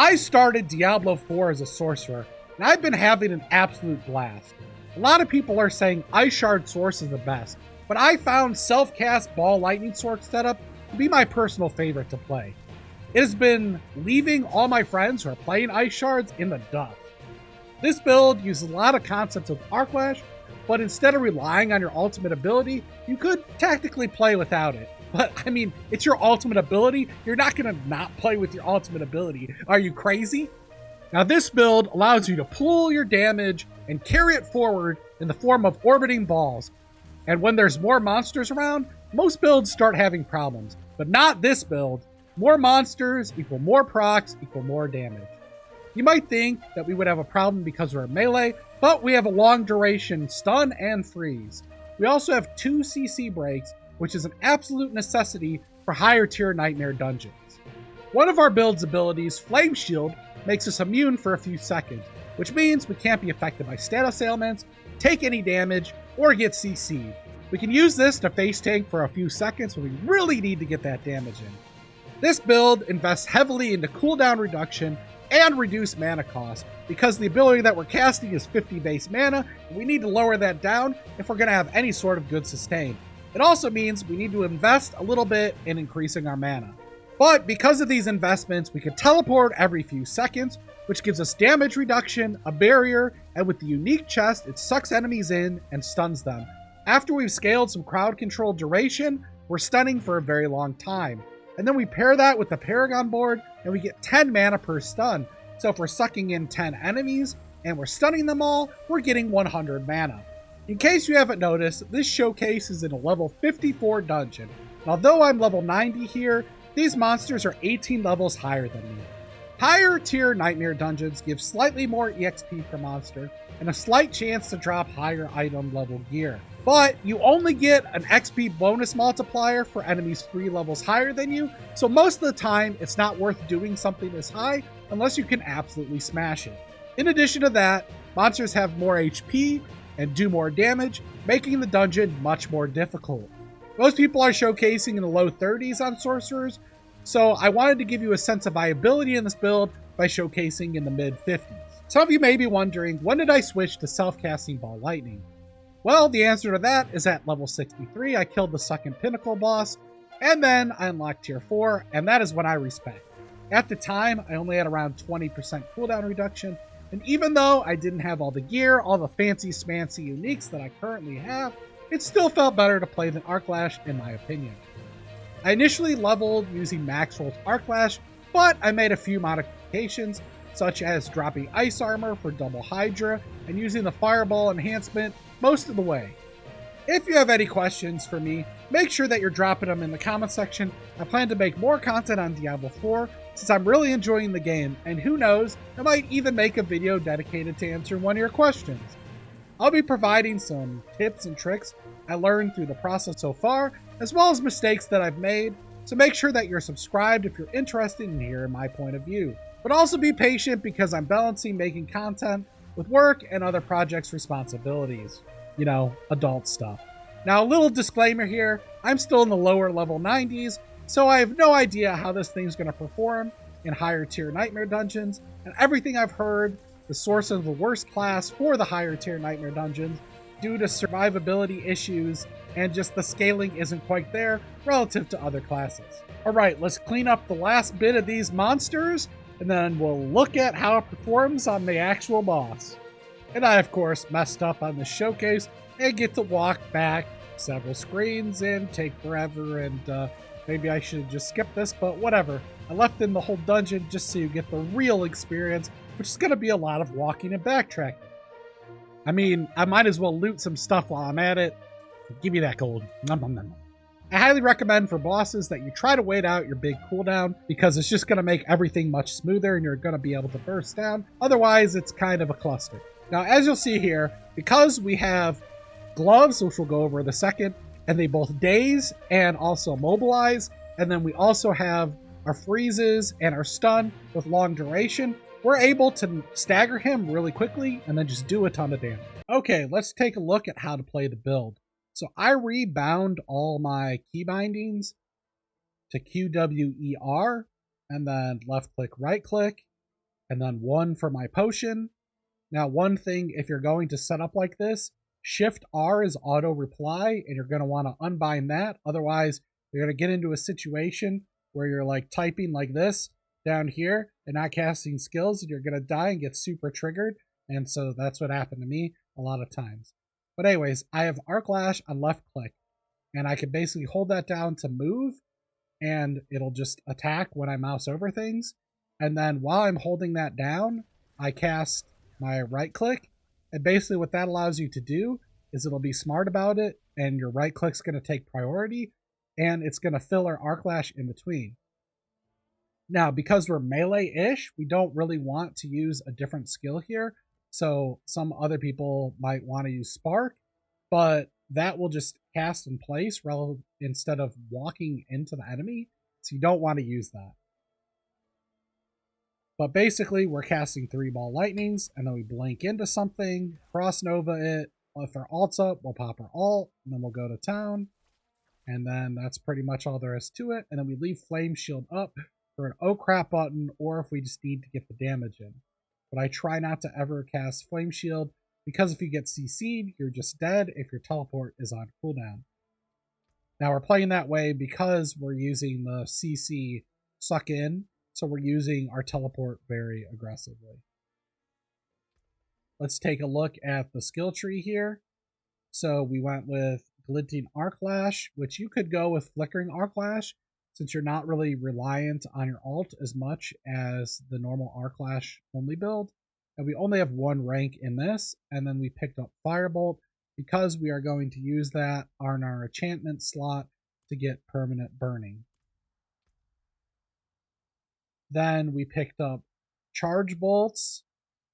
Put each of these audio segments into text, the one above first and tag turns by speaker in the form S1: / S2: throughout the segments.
S1: I started Diablo IV as a sorcerer, and I've been having an absolute blast. A lot of people are saying ICE SHARDS SORC is the best, but I found self-cast Ball Lightning Sorc setup to be my personal favorite to play. It has been leaving all my friends who are playing ICE Shards in the dust. This build uses a lot of concepts of Arc Lash, but instead of relying on your ultimate ability, you could tactically play without it. But, I mean, it's your ultimate ability. You're not going to not play with your ultimate ability. Are you crazy? Now, this build allows you to pool your damage and carry it forward in the form of orbiting balls. And when there's more monsters around, most builds start having problems. But not this build. More monsters equal more procs equal more damage. You might think that we would have a problem because we're melee, but we have a long duration stun and freeze. We also have 2 CC breaks, which is an absolute necessity for higher tier nightmare dungeons. One of our build's abilities, Flame Shield, makes us immune for a few seconds, which means we can't be affected by status ailments, take any damage, or get CC'd. We can use this to face tank for a few seconds when we really need to get that damage in. This build invests heavily into cooldown reduction and reduced mana cost, because the ability that we're casting is 50 base mana, and we need to lower that down if we're going to have any sort of good sustain. It also means we need to invest a little bit in increasing our mana. But because of these investments, we can teleport every few seconds, which gives us damage reduction, a barrier, and with the unique chest, it sucks enemies in and stuns them. After we've scaled some crowd control duration, we're stunning for a very long time. And then we pair that with the Paragon board, and we get 10 mana per stun. So if we're sucking in 10 enemies, and we're stunning them all, we're getting 100 mana. In case you haven't noticed, this showcase is in a level 54 dungeon. And although I'm level 90 here, these monsters are 18 levels higher than me. Higher tier nightmare dungeons give slightly more EXP per monster, and a slight chance to drop higher item level gear. But you only get an XP bonus multiplier for enemies 3 levels higher than you, so most of the time it's not worth doing something this high unless you can absolutely smash it. In addition to that, monsters have more HP and do more damage, making the dungeon much more difficult. Most people are showcasing in the low 30s on sorcerers, so I wanted to give you a sense of viability in this build by showcasing in the mid 50s. Some of you may be wondering, when did I switch to self-casting Ball Lightning? Well, the answer to that is at level 63, I killed the second pinnacle boss, and then I unlocked tier 4, and that is when I respec. At the time, I only had around 20% cooldown reduction, and even though I didn't have all the gear, all the fancy smancy uniques that I currently have, it still felt better to play than Arc Lash in my opinion. I initially leveled using Maxwell's Arc Lash, but I made a few modifications, such as dropping ice armor for double Hydra and using the fireball enhancement most of the way. If you have any questions for me, make sure that you're dropping them in the comment section. I plan to make more content on Diablo 4 since I'm really enjoying the game, and who knows, I might even make a video dedicated to answering one of your questions. I'll be providing some tips and tricks I learned through the process so far, as well as mistakes that I've made, so make sure that you're subscribed if you're interested in hearing my point of view. But also be patient because I'm balancing making content with work and other projects' responsibilities. You know, adult stuff. Now, a little disclaimer here, I'm still in the lower level 90s, so I have no idea how this thing's going to perform in higher tier nightmare dungeons, and everything I've heard, the source of the worst class for the higher tier nightmare dungeons due to survivability issues and just the scaling isn't quite there relative to other classes. Alright, let's clean up the last bit of these monsters, and then we'll look at how it performs on the actual boss. And I, of course, messed up on the showcase and get to walk back several screens and take forever, and maybe I should just skip this, but whatever. I left in the whole dungeon just so you get the real experience, which is going to be a lot of walking and backtracking. I mean, I might as well loot some stuff while I'm at it. Give me that gold. Nom nom nom. I highly recommend for bosses that you try to wait out your big cooldown, because it's just going to make everything much smoother and you're going to be able to burst down. Otherwise, it's kind of a cluster. Now, as you'll see here, because we have gloves, which we'll go over in a second, and they both daze and also mobilize, and then we also have our freezes and our stun with long duration, we're able to stagger him really quickly and then just do a ton of damage. Okay, let's take a look at how to play the build. So I rebound all my key bindings to QWER, and then left click, right click, and then 1 for my potion. Now, one thing, if you're going to set up like this, Shift R is auto reply, and you're going to want to unbind that. Otherwise, you're going to get into a situation where you're like typing like this down here and not casting skills, and you're going to die and get super triggered. And so that's what happened to me a lot of times. But anyways, I have Arc Lash on left click, and I can basically hold that down to move, and it'll just attack when I mouse over things. And then while I'm holding that down, I cast my right click. And basically what that allows you to do is it'll be smart about it, and your right click's going to take priority, and it's going to fill our Arc Lash in between. Now, because we're melee-ish, we don't really want to use a different skill here. So some other people might want to use Spark, but that will just cast in place instead of walking into the enemy. So you don't want to use that. But basically, we're casting 3 Ball Lightnings, and then we blink into something, Cross Nova it. If our ult's up, we'll pop our ult, and then we'll go to town. And then that's pretty much all there is to it. And then we leave Flame Shield up for an oh crap button, or if we just need to get the damage in. But I try not to ever cast Flame Shield, because if you get CC'd, you're just dead if your teleport is on cooldown. Now we're playing that way because we're using the CC suck in, so we're using our teleport very aggressively. Let's take a look at the skill tree here. So we went with Glinting Arc Lash, which you could go with Flickering Arc Lash, since you're not really reliant on your ult as much as the normal Arc Lash only build. And we only have 1 rank in this, and then we picked up Firebolt because we are going to use that on our enchantment slot to get permanent burning. Then we picked up Charge Bolts,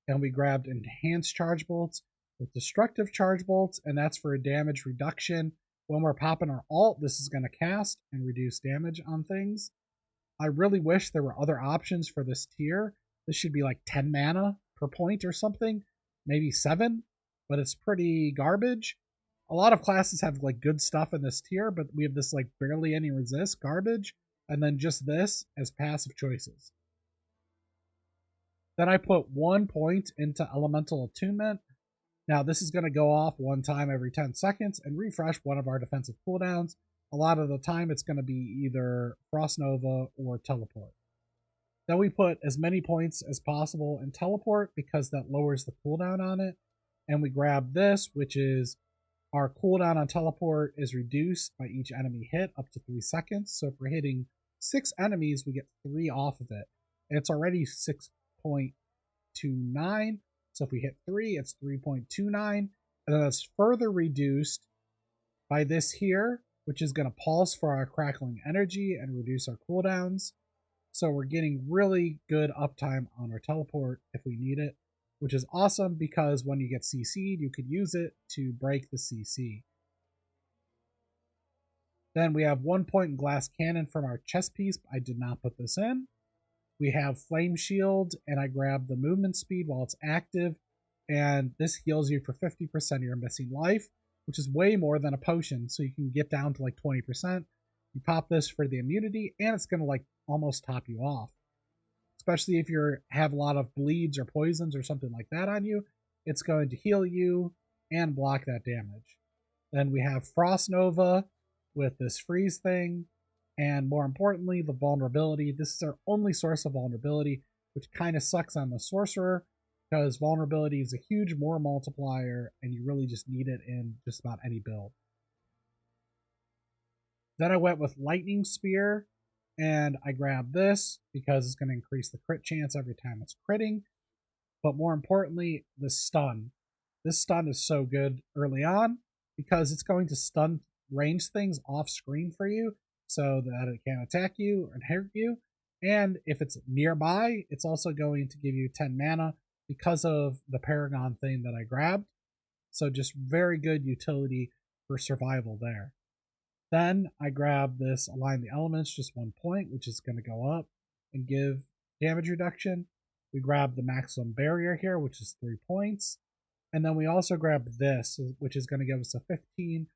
S1: and we grabbed Enhanced Charge Bolts with Destructive Charge Bolts, and that's for a damage reduction. When we're popping our ult, this is going to cast and reduce damage on things. I really wish there were other options for this tier. This should be like 10 mana per point or something, maybe 7, but it's pretty garbage. A lot of classes have like good stuff in this tier, but we have this like barely any resist garbage, and then just this as passive choices. Then I put 1 point into Elemental Attunement. Now this is going to go off 1 time every 10 seconds and refresh one of our defensive cooldowns. A lot of the time it's going to be either Frost Nova or Teleport. Then we put as many points as possible in Teleport because that lowers the cooldown on it. And we grab this, which is our cooldown on Teleport is reduced by each enemy hit up to 3 seconds. So if we're hitting 6 enemies, we get 3 off of it. And it's already 6.29. So if we hit 3, it's 3.29. And then that's further reduced by this here, which is going to pulse for our crackling energy and reduce our cooldowns. So we're getting really good uptime on our teleport if we need it, which is awesome because when you get CC'd, you could use it to break the CC. Then we have 1 point in Glass Cannon from our chest piece. I did not put this in. We have Flame Shield, and I grabbed the movement speed while it's active, and this heals you for 50% of your missing life, which is way more than a potion, so you can get down to like 20%. You pop this for the immunity, and it's going to like almost top you off. Especially if you have a lot of bleeds or poisons or something like that on you, it's going to heal you and block that damage. Then we have Frost Nova with this freeze thing, and more importantly, the vulnerability. This is our only source of vulnerability, which kind of sucks on the sorcerer because vulnerability is a huge more multiplier, and you really just need it in just about any build. Then I went with Lightning Spear, and I grabbed this because it's going to increase the crit chance every time it's critting. But more importantly, the stun. This stun is so good early on because it's going to stun range things off screen for you so that it can't attack you or hurt you. And if it's nearby, it's also going to give you 10 mana because of the Paragon thing that I grabbed. So just very good utility for survival there. Then I grab this Align the Elements, just 1 point, which is going to go up and give damage reduction. We grab the Maximum Barrier here, which is 3 points. And then we also grab this, which is going to give us a 15%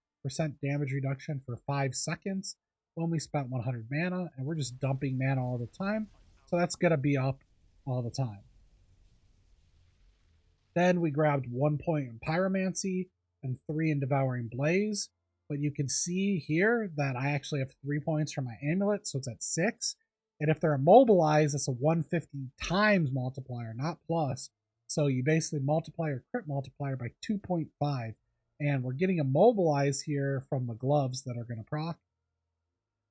S1: damage reduction for 5 seconds when we spent 100 mana. And we're just dumping mana all the time. So that's going to be up all the time. Then we grabbed 1 point in Pyromancy and 3 in Devouring Blaze. But you can see here that I actually have 3 points for my amulet, so it's at 6. And if they're immobilized, it's a 150 times multiplier, not plus. So you basically multiply your crit multiplier by 2.5. And we're getting immobilized here from the gloves that are going to proc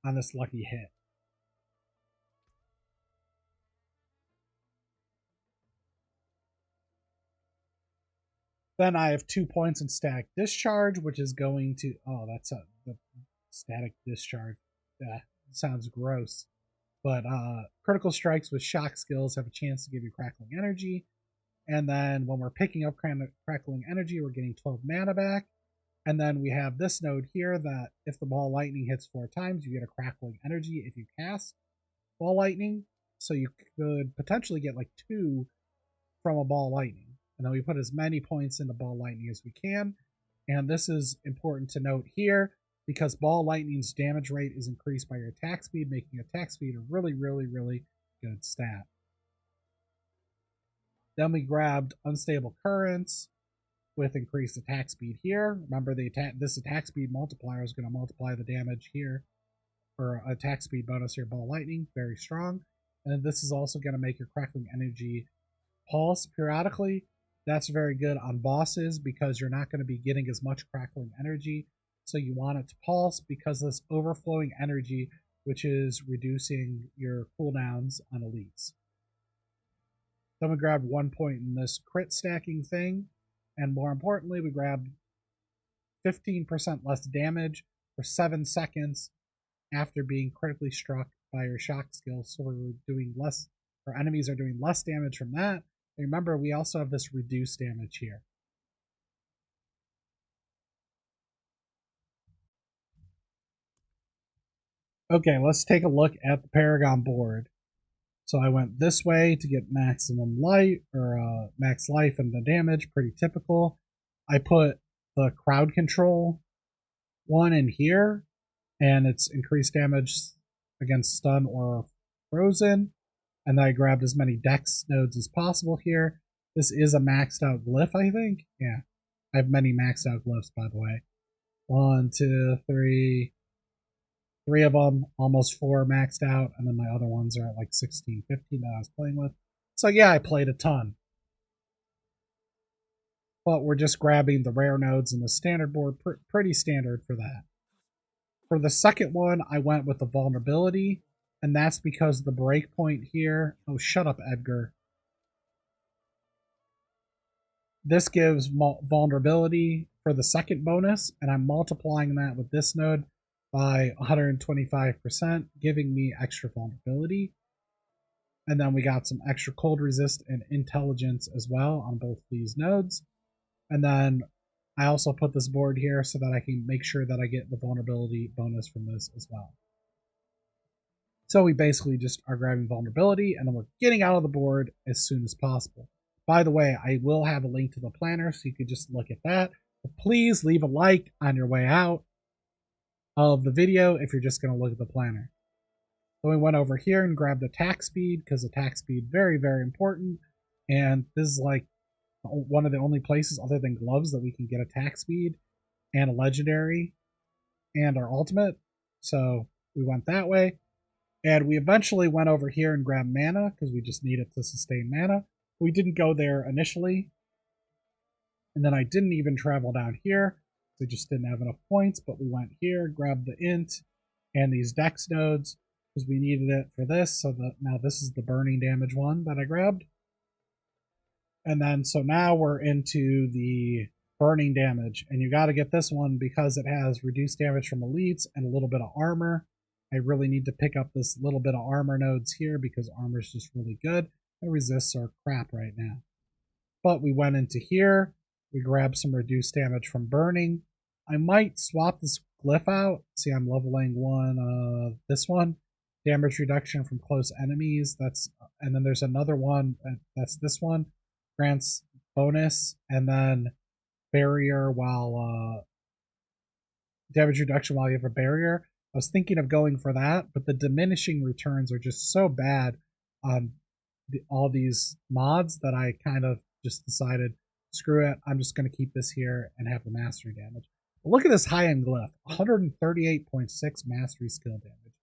S1: on this lucky hit. Then I have 2 points in Static Discharge, which is going to... Oh, that's the Static Discharge. Yeah, sounds gross. But critical strikes with shock skills have a chance to give you crackling energy. And then when we're picking up crackling energy, we're getting 12 mana back. And then we have this node here that if the Ball Lightning hits 4 times, you get a crackling energy if you cast Ball Lightning. So you could potentially get like 2 from a Ball Lightning. And then we put as many points into Ball Lightning as we can. And this is important to note here because Ball Lightning's damage rate is increased by your attack speed, making attack speed a really, really, really good stat. Then we grabbed Unstable Currents with increased attack speed here. Remember, this attack speed multiplier is going to multiply the damage here for attack speed bonus here, Ball Lightning, very strong. And then this is also going to make your crackling energy pulse periodically. That's very good on bosses because you're not going to be getting as much crackling energy. So you want it to pulse because of this overflowing energy, which is reducing your cooldowns on elites. Then we grabbed 1 point in this crit stacking thing. And more importantly, we grabbed 15% less damage for 7 seconds after being critically struck by your shock skill. So we're doing less, our enemies are doing less damage from that. And remember, we also have this reduced damage here. Okay, let's take a look at the Paragon board. So I went this way to get maximum light, or max life and the damage, pretty typical. I put the crowd control one in here, and it's increased damage against stun or frozen. And then I grabbed as many dex nodes as possible here. This is a maxed out glyph, I think. Yeah, I have many maxed out glyphs, by the way. 1, 2, 3. 3 of them, almost 4 maxed out, and then my other ones are at like 16, 15 that I was playing with. So yeah, I played a ton. But we're just grabbing the rare nodes in the standard board, pretty standard for that. For the second one, I went with the vulnerability, and that's because the breakpoint here... Oh, shut up, Edgar. This gives vulnerability for the second bonus, and I'm multiplying that with this node by 125%, giving me extra vulnerability. And then we got some extra cold resist and intelligence as well on both these nodes. And then I also put this board here so that I can make sure that I get the vulnerability bonus from this as well. So we basically just are grabbing vulnerability, and then we're getting out of the board as soon as possible. By the way, I will have a link to the planner, so you could just look at that. But please leave a like on your way out of the video if you're just going to look at the planner. So we went over here and grabbed attack speed, because attack speed very, very important. And this is like one of the only places other than gloves that we can get attack speed and a legendary and our ultimate. So we went that way. And we eventually went over here and grabbed mana because we just needed to sustain mana. We didn't go there initially. And then I didn't even travel down here. I just didn't have enough points, but we went here, grabbed the int and these dex nodes because we needed it for this. So that now this is the burning damage one that I grabbed. And then so now we're into the burning damage, and you got to get this one because it has reduced damage from elites and a little bit of armor. I really need to pick up this little bit of armor nodes here because armor is just really good. And resists are crap right now. But we went into here. We grabbed some reduced damage from burning. I might swap this glyph out. See, I'm leveling this one. Damage reduction from close enemies. And then there's another one. That's this one. Grants bonus. And then barrier while... damage reduction while you have a barrier. I was thinking of going for that, but the diminishing returns are just so bad on all these mods that I kind of just decided screw it. I'm just going to keep this here and have the mastery damage. But look at this high-end glyph. 138.6 mastery skill damage.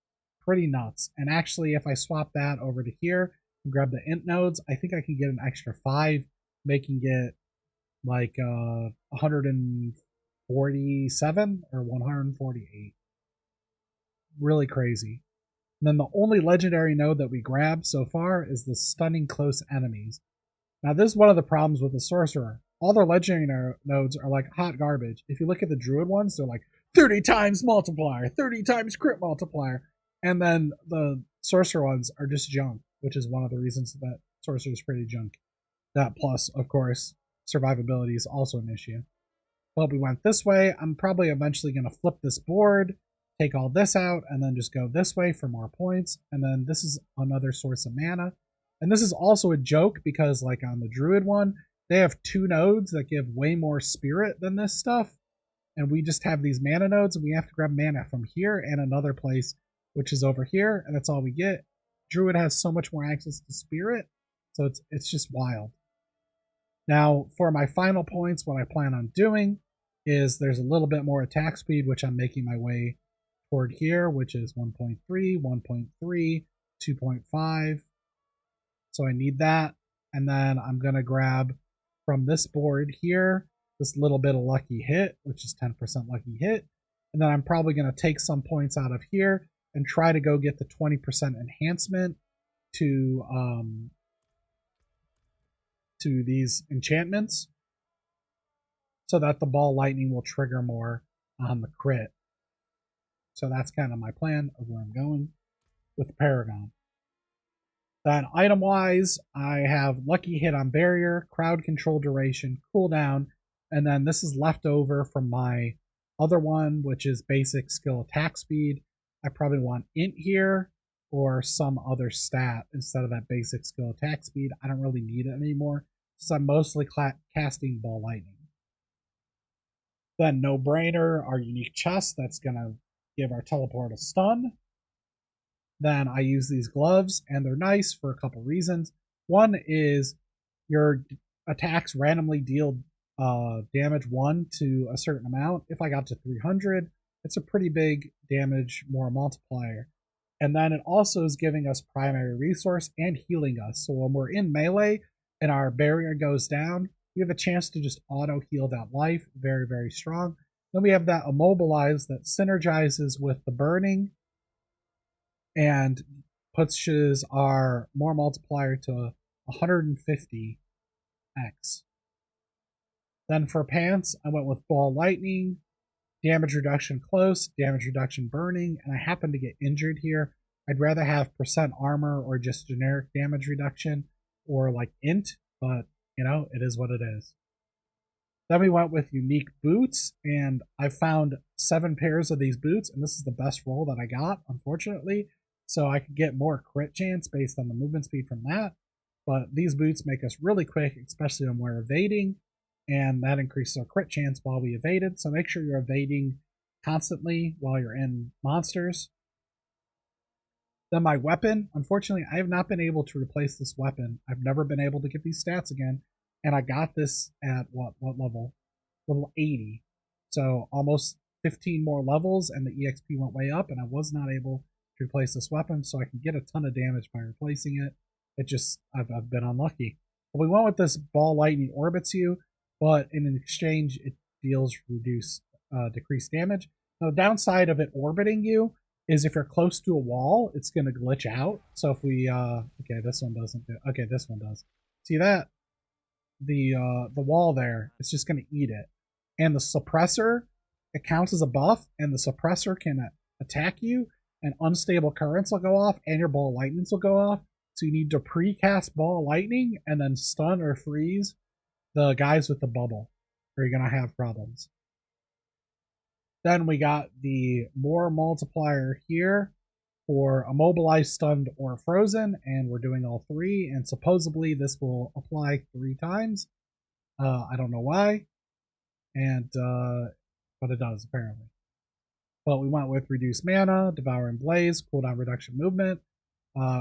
S1: Pretty nuts. And actually, if I swap that over to here and grab the int nodes, I think I can get an extra 5, making it like 147 or 148. Really crazy. And then the only legendary node that we grabbed so far is the stunning close enemies. Now this is one of the problems with the sorcerer. All their legendary nodes are like hot garbage. If you look at the druid ones, they're like 30 times multiplier, 30 times crit multiplier. And then the sorcerer ones are just junk, which is one of the reasons that sorcerer is pretty junk. That plus, of course, survivability is also an issue. But we went this way. I'm probably eventually going to flip this board, take all this out, and then just go this way for more points. And then this is another source of mana. And this is also a joke because, like on the druid one, they have 2 nodes that give way more spirit than this stuff. And we just have these mana nodes, and we have to grab mana from here and another place, which is over here, and that's all we get. Druid has so much more access to spirit, so it's just wild. Now, for my final points, what I plan on doing is there's a little bit more attack speed, which I'm making my way toward here, which is 1.3, 1.3, 2.5. So I need that. And then I'm going to grab from this board here, this little bit of lucky hit, which is 10% lucky hit. And then I'm probably going to take some points out of here and try to go get the 20% enhancement to these enchantments so that the ball lightning will trigger more on the crit. So that's kind of my plan of where I'm going with the Paragon. Then item-wise, I have Lucky Hit on Barrier, Crowd Control Duration, Cooldown, and then this is left over from my other one, which is Basic Skill Attack Speed. I probably want Int here or some other stat instead of that Basic Skill Attack Speed. I don't really need it anymore since I'm mostly casting Ball Lightning. Then No Brainer, our unique chest, that's going to give our teleport a stun. Then I use these gloves, and they're nice for a couple reasons. One is your attacks randomly deal damage 1 to a certain amount. If I got to 300, it's a pretty big damage more multiplier. And then it also is giving us primary resource and healing us. So when we're in melee and our barrier goes down, we have a chance to just auto heal that life. Very, very strong. Then we have that immobilize that synergizes with the burning and pushes our more multiplier to 150x. Then for pants, I went with Ball Lightning, damage reduction close, damage reduction burning, and I happen to get injured here. I'd rather have percent armor or just generic damage reduction or like int, but you know, it is what it is. Then we went with unique boots, and I found 7 pairs of these boots, and this is the best roll that I got, unfortunately. So I could get more crit chance based on the movement speed from that. But these boots make us really quick, especially when we're evading, and that increases our crit chance while we evaded. So make sure you're evading constantly while you're in monsters. Then my weapon, unfortunately, I have not been able to replace this weapon. I've never been able to get these stats again. And I got this at what level? Level 80. So almost 15 more levels, and the EXP went way up, and I was not able to replace this weapon, so I can get a ton of damage by replacing it. It just, I've been unlucky. But we went with this Ball Lightning orbits you, but in exchange, it deals decreased damage. Now, the downside of it orbiting you is if you're close to a wall, it's going to glitch out. So if we, okay, this one doesn't do, okay, this one does. See that? The wall there, it's just going to eat it. And the suppressor, it counts as a buff, and the suppressor can attack you, and unstable currents will go off, and your Ball Lightnings will go off. So you need to pre-cast Ball Lightning and then stun or freeze the guys with the bubble, or you're going to have problems. Then we got the more multiplier here for immobilized, stunned, or frozen, and we're doing all 3, and supposedly this will apply 3 times. I don't know why, and but it does apparently. But we went with reduced mana, devour and blaze, cooldown reduction movement.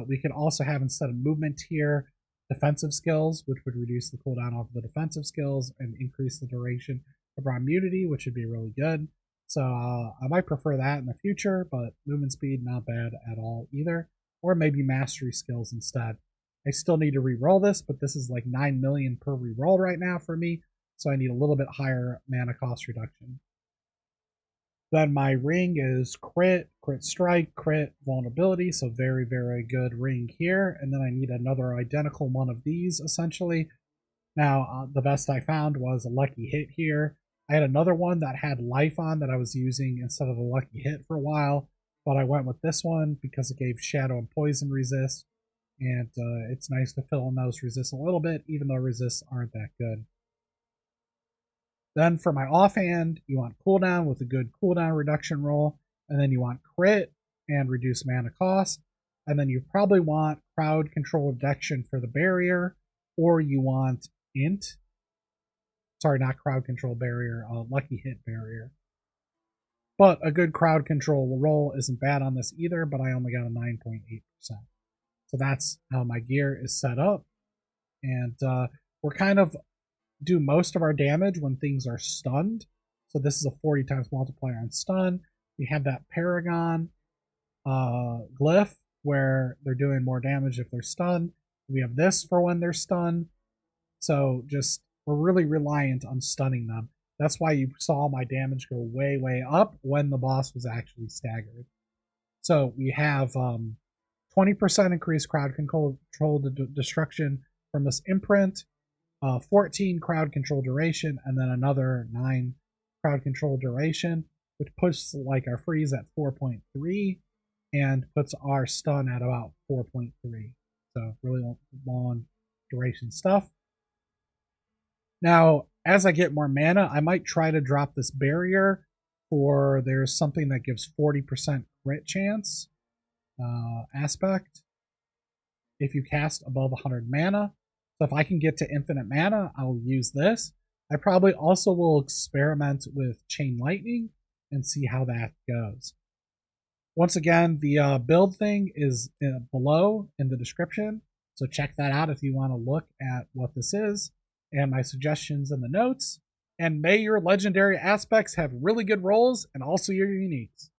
S1: We can also have, instead of movement here, defensive skills, which would reduce the cooldown of the defensive skills and increase the duration of our immunity, which would be really good. So I might prefer that in the future, but movement speed, not bad at all either. Or maybe mastery skills instead. I still need to re-roll this, but this is like 9 million per re-roll right now for me, so I need a little bit higher mana cost reduction. Then my ring is crit, crit strike, crit vulnerability, so very, very good ring here. And then I need another identical one of these, essentially. Now, the best I found was a lucky hit here. I had another one that had life on that I was using instead of the lucky hit for a while, but I went with this one because it gave shadow and poison resist, and it's nice to fill in those resists a little bit, even though resists aren't that good. Then for my offhand, you want cooldown with a good cooldown reduction roll, and then you want crit and reduce mana cost, and then you probably want crowd control reduction for the barrier, or you want int. Sorry, not crowd control barrier, lucky hit barrier. But a good crowd control roll isn't bad on this either, but I only got a 9.8%. So that's how my gear is set up. And we're kind of do most of our damage when things are stunned. So this is a 40 times multiplier on stun. We have that Paragon glyph where they're doing more damage if they're stunned. We have this for when they're stunned. So just we're really reliant on stunning them. That's why you saw my damage go way, way up when the boss was actually staggered. So we have 20% increased crowd control destruction from this imprint, 14 crowd control duration, and then another 9 crowd control duration, which puts like our freeze at 4.3 and puts our stun at about 4.3. So really long duration stuff. Now, as I get more mana, I might try to drop this barrier for there's something that gives 40% crit chance aspect if you cast above 100 mana. So if I can get to infinite mana, I'll use this. I probably also will experiment with Chain Lightning and see how that goes. Once again, the build thing is below in the description, so check that out if you want to look at what this is and my suggestions in the notes. And may your legendary aspects have really good rolls and also your uniques.